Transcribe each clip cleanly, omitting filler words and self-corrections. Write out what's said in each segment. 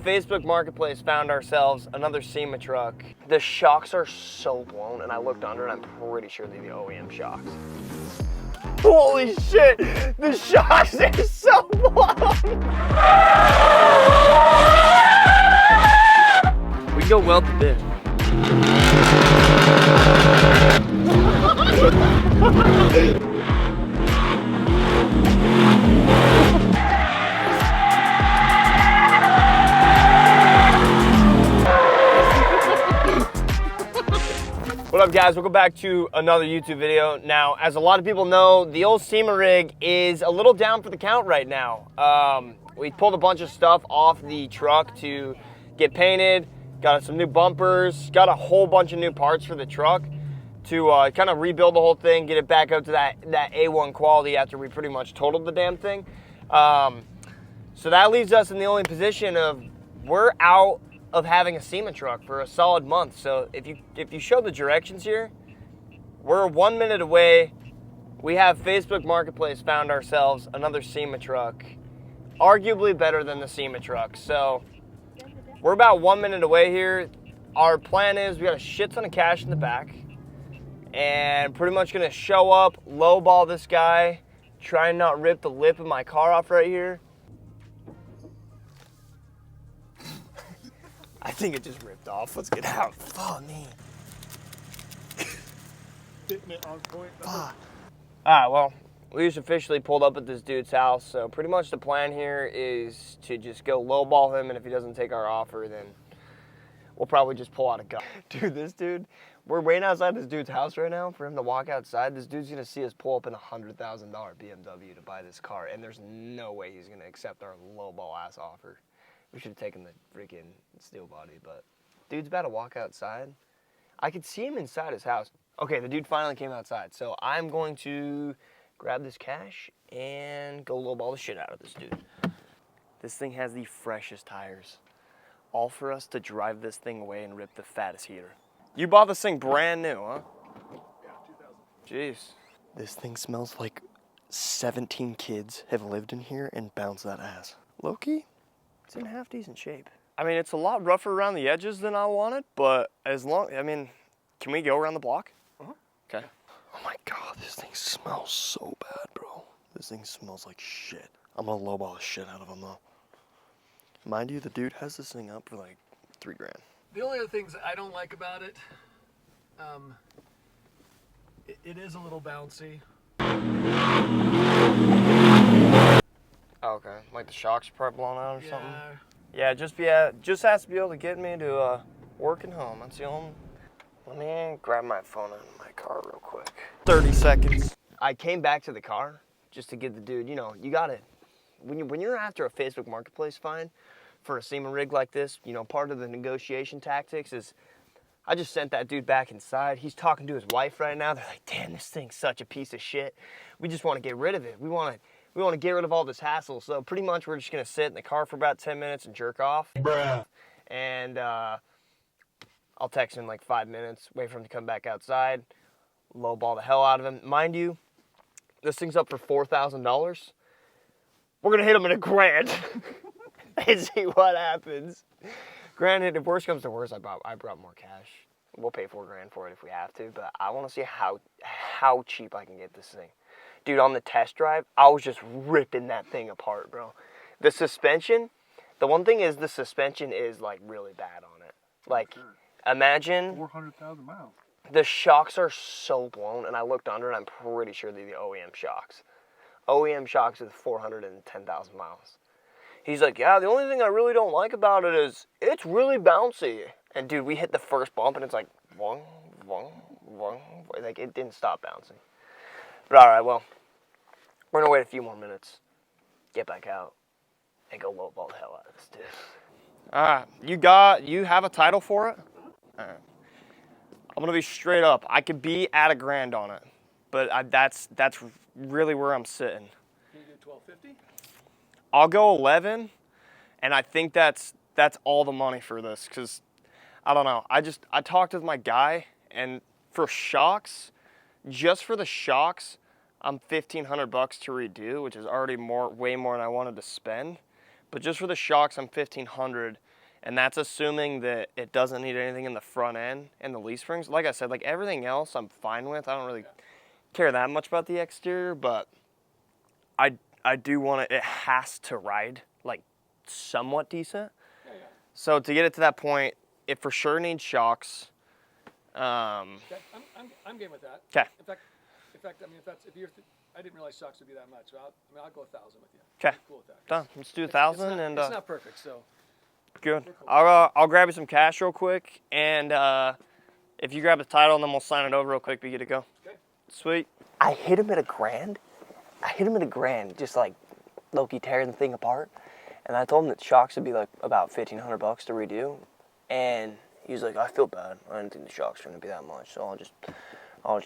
Facebook Marketplace found ourselves another Sema truck. The shocks are so blown, and I looked under and I'm pretty sure they're the OEM shocks. Holy shit! The shocks are so blown! We can go weld the bit. What up guys, welcome back to another YouTube video. Now, as a lot of people know, the old Sema rig is a little down for the count right now. We pulled a bunch of stuff off the truck to get painted, got some new bumpers, got a whole bunch of new parts for the truck to kind of rebuild the whole thing, get it back up to that A1 quality after we pretty much totaled the damn thing. So that leaves us in the only position of we're out of having a Sema truck for a solid month. So if you show the directions here, we're 1 minute away. We have Facebook Marketplace found ourselves another Sema truck, arguably better than the Sema truck. So we're about 1 minute away here. Our plan is we got a shit ton of cash in the back and pretty much gonna show up, lowball this guy, try and not rip the lip of my car off right here. I think it just ripped off. Let's get out. Fuck me. Hitting it on point. Fuck. Alright, well, we just officially pulled up at this dude's house, so pretty much the plan here is to just go lowball him, and if he doesn't take our offer, then we'll probably just pull out a gun. Dude, this dude, we're waiting outside this dude's house right now for him to walk outside. This dude's gonna see us pull up in a $100,000 BMW to buy this car, and there's no way he's gonna accept our lowball ass offer. We should have taken the freaking steel body, but dude's about to walk outside. I could see him inside his house. Okay, the dude finally came outside, so I'm going to grab this cash and go lowball the shit out of this dude. This thing has the freshest tires, all for us to drive this thing away and rip the fattest heater. You bought this thing brand new, huh? Yeah, 2000. Jeez. This thing smells like 17 kids have lived in here and bounced that ass. Low-key, it's in half decent shape. I mean, it's a lot rougher around the edges than I wanted, but can we go around the block? Uh-huh. Okay. Oh my God, this thing smells so bad, bro. This thing smells like shit. I'm gonna lowball the shit out of him though. Mind you, the dude has this thing up for like $3 grand. The only other things I don't like about it, it is a little bouncy. Okay, like the shocks are probably blown out or Yeah. something? Yeah, just has to be able to get me to work and home. That's the only. Let me grab my phone out of my car real quick. 30 seconds. I came back to the car just to give the dude, you got it. When you're after a Facebook Marketplace find for a Sema rig like this, part of the negotiation tactics is I just sent that dude back inside. He's talking to his wife right now. They're like, damn, this thing's such a piece of shit. We just want to get rid of it. We want to get rid of all this hassle. So pretty much we're just going to sit in the car for about 10 minutes and jerk off. Bruh. And I'll text him in like 5 minutes, wait for him to come back outside, lowball the hell out of him. Mind you, this thing's up for $4,000. We're going to hit him in $1 grand and see what happens. Granted, if worse comes to worse, I brought more cash. We'll pay $4 grand for it if we have to, but I want to see how cheap I can get this thing. Dude, on the test drive, I was just ripping that thing apart, bro. The suspension, the one thing is the suspension is like really bad on it. Like, imagine 400,000 miles. the shocks are so blown, and I looked under and I'm pretty sure they're the OEM shocks. OEM shocks with 410,000 miles. He's like, yeah, the only thing I really don't like about it is it's really bouncy. And dude, we hit the first bump and it's like, wong, wong, wong. Like it didn't stop bouncing. But all right, well, we're gonna wait a few more minutes, get back out, and go lowball the hell out of this dude. All right, you have a title for it? All right. I'm gonna be straight up. I could be at $1 grand on it, but that's really where I'm sitting. Can you do 1250? I'll go 11, and I think that's all the money for this, because I don't know. I talked with my guy, and for shocks, just for the shocks, I'm $1,500 to redo, which is already way more than I wanted to spend. But just for the shocks, I'm $1,500. And that's assuming that it doesn't need anything in the front end and the leaf springs. Like I said, like everything else I'm fine with. I don't really care that much about the exterior, but I do want it has to ride like somewhat decent. Yeah. So to get it to that point, it for sure needs shocks. Okay, I'm game with that. Okay. In fact, I mean, if you're, I didn't realize shocks would be that much. So I'll go 1,000 with you. Okay. Cool with that. Done. Let's do 1,000 and it's not perfect, so. good. I'll grab you some cash real quick, and if you grab the title, and then we'll sign it over real quick. Be good to go. Okay. Sweet. I hit him at $1,000. Just like Loki tearing the thing apart, and I told him that shocks would be like about $1,500 to redo, and he was like, I feel bad. I didn't think the shocks were gonna be that much, so I'll just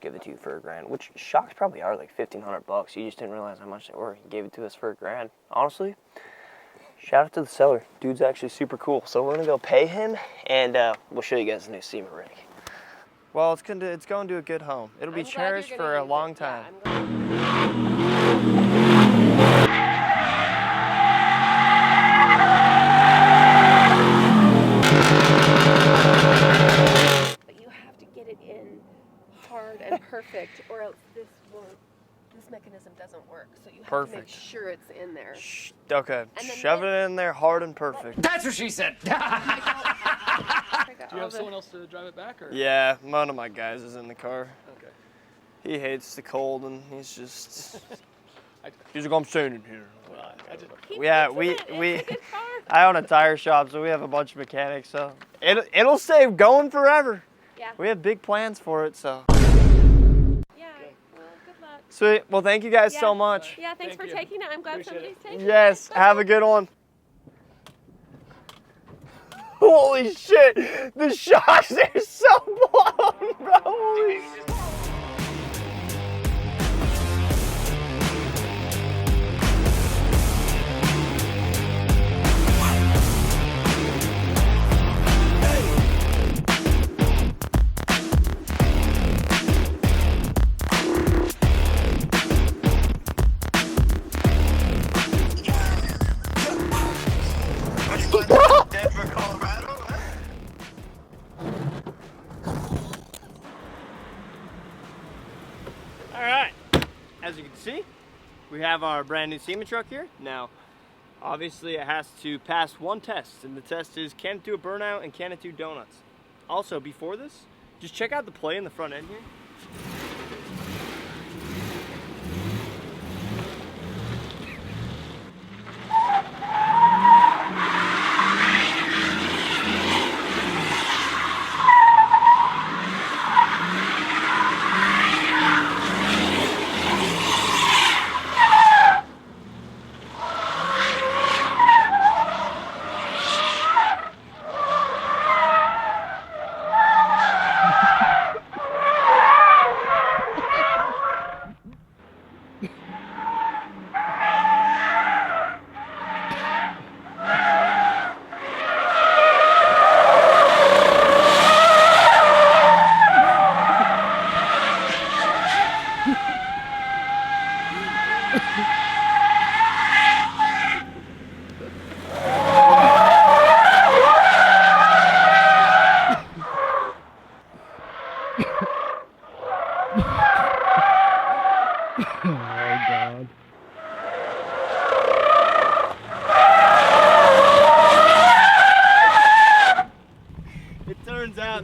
give it to you for $1,000. Which shocks probably are like $1,500. You just didn't realize how much they were. He gave it to us for $1,000. Honestly, shout out to the seller. Dude's actually super cool. So we're gonna go pay him, and we'll show you guys the new Sema rig. Well, it's going to a good home. It'll be cherished for a long time. But you have to get it in hard and perfect, or else this mechanism doesn't work. So you have to make sure it's in there. Okay, shove it in there hard and perfect. That's what she said. Do you have someone else to drive it back, or? Yeah, one of my guys is in the car. Okay. He hates the cold, and he's just. He's like, I'm staying in here. I own a tire shop, so we have a bunch of mechanics, so it'll stay going forever. Yeah. We have big plans for it, so. Yeah. Well, good luck. Sweet. Well, thank you guys so much. Yeah. Thanks for taking it. I'm glad Appreciate somebody's taking it. Yes. Have a good one. Holy shit! The shocks are so blown, bro. Holy shit. Alright, as you can see, we have our brand new Sema truck here. Now, obviously it has to pass one test, and the test is, can it do a burnout and can it do donuts? Also, before this, just check out the play in the front end here.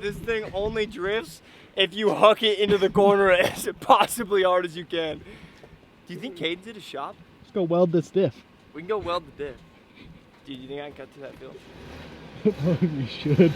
This thing only drifts if you huck it into the corner as possibly hard as you can. Do you think Caden's at a shop? Let's go weld this diff. We can go weld the diff. Do you think I can cut to that field? Probably should.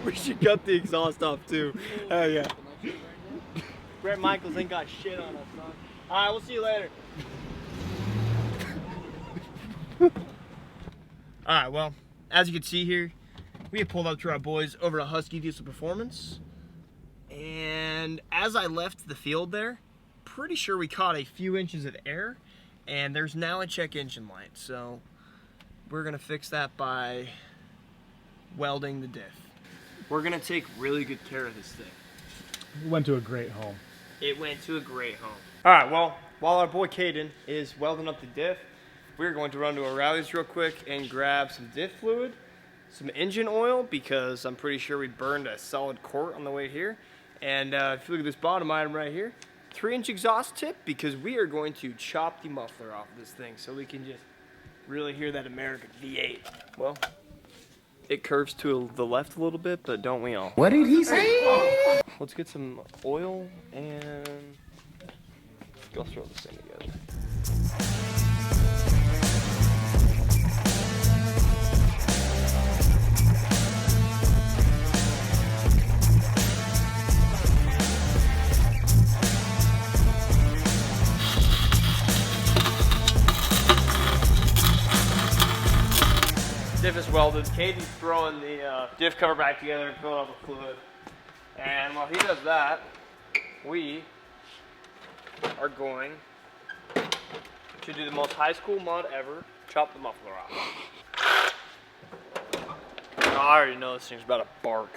We should cut the exhaust off too. Hell yeah. Brett Michaels ain't got shit on us, son. Alright, we'll see you later. Alright, well, as you can see here, we have pulled up to our boys over at Husky Diesel Performance. And as I left the field there, pretty sure we caught a few inches of air, and there's now a check engine light. So we're gonna fix that by welding the diff. We're gonna take really good care of this thing. We went to a great home. It went to a great home. All right, well, while our boy Caden is welding up the diff, we're going to run to O'Reilly's real quick and grab some diff fluid, some engine oil, because I'm pretty sure we burned a solid quart on the way here. And if you look at this bottom item right here, 3-inch exhaust tip, because we are going to chop the muffler off of this thing so we can just really hear that American V8. Well, it curves to the left a little bit, but don't we all? What did he say? Let's get some oil and go throw this thing together. Diff is welded. Caden's throwing the diff cover back together and filling up with fluid. And while he does that, we are going to do the most high school mud ever, chop the muffler off. Oh, I already know this thing's about to bark.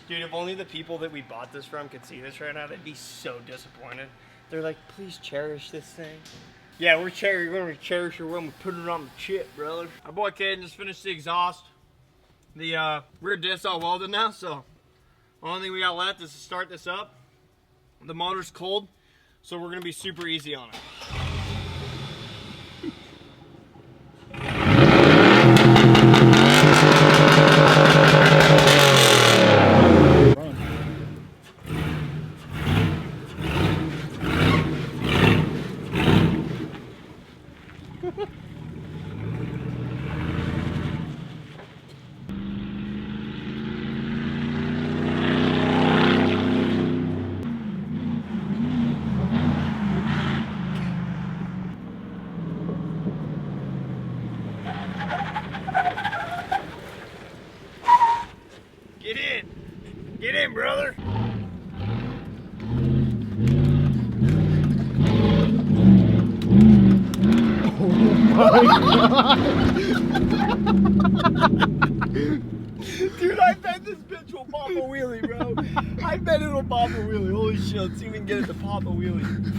Dude, if only the people that we bought this from could see this right now, they'd be so disappointed. They're like, please cherish this thing. Yeah, we're gonna cherish her when we put it on the chip, brother. Our boy Caden just finished the exhaust. The rear diff's all welded now, so only thing we got left is to start this up. The motor's cold, so we're gonna be super easy on it. Get in, brother. Dude, I bet this bitch will pop a wheelie, bro. I bet it'll pop a wheelie. Holy shit, let's see if we can get it to pop a wheelie.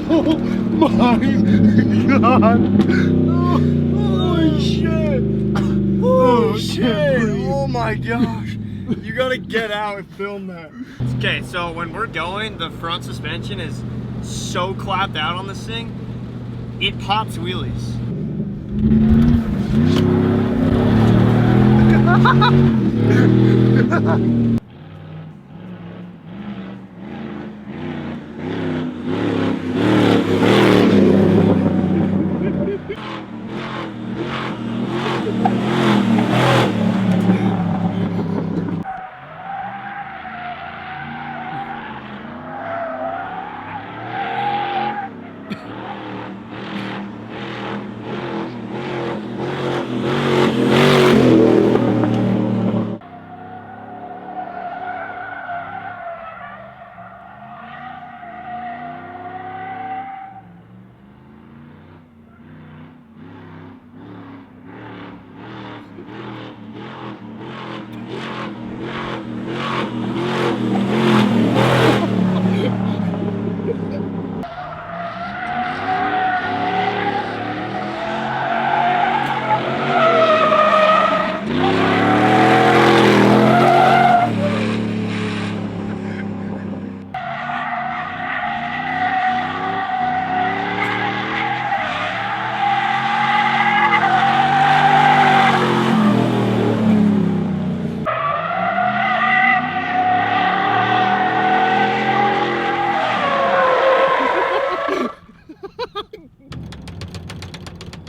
Oh my god! Holy shit! Holy shit! Oh my gosh! You gotta get out and film that. Okay, so when we're going, the front suspension is so clapped out on this thing, it pops wheelies.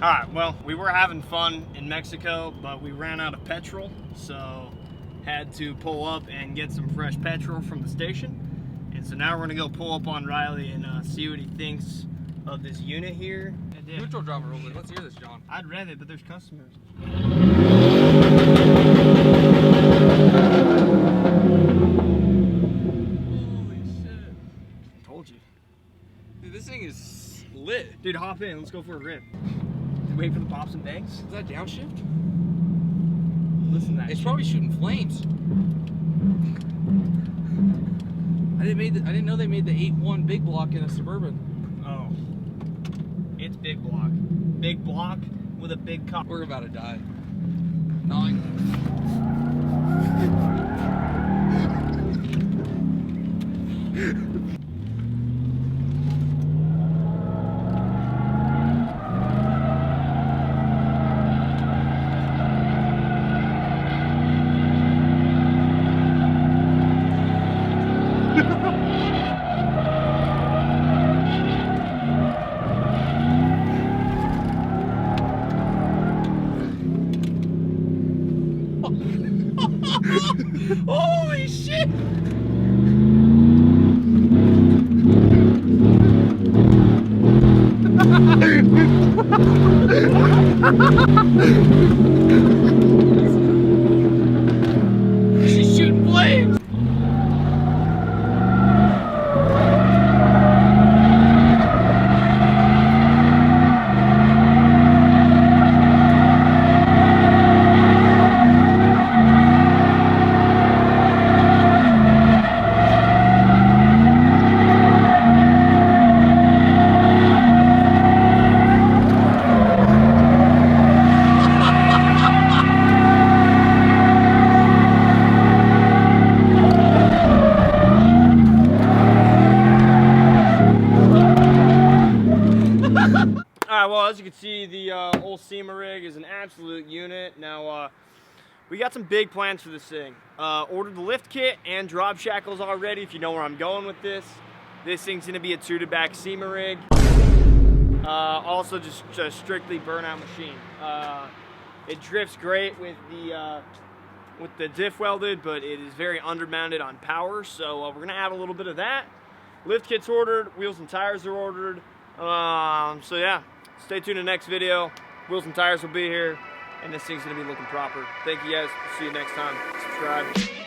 All right, well, we were having fun in Mexico, but we ran out of petrol, so had to pull up and get some fresh petrol from the station. And so now we're gonna go pull up on Riley and see what he thinks of this unit here. Neutral driver over. Let's hear this, John. I'd rev it, but there's customers. Holy shit. Told you. Dude, this thing is lit. Dude, hop in, let's go for a rip. Wait for the pops and bangs. Is that downshift? Listen to that It's shit. probably shooting flames. I didn't know they made the 8.1 big block in a Suburban. Oh. It's big block. Big block with a big cup. We're about to die. 9. Holy shit! She's shooting flames! Alright, well, as you can see, the old Sema rig is an absolute unit. Now, we got some big plans for this thing. Ordered the lift kit and drop shackles already, if you know where I'm going with this. This thing's gonna be a tooted-back Sema rig. Also, just a strictly burnout machine. It drifts great with the diff welded, but it is very undermounted on power, so we're gonna add a little bit of that. Lift kit's ordered, wheels and tires are ordered. So yeah, stay tuned to the next video. Wheels and tires will be here, and this thing's gonna be looking proper. Thank you guys. See you next time. Subscribe.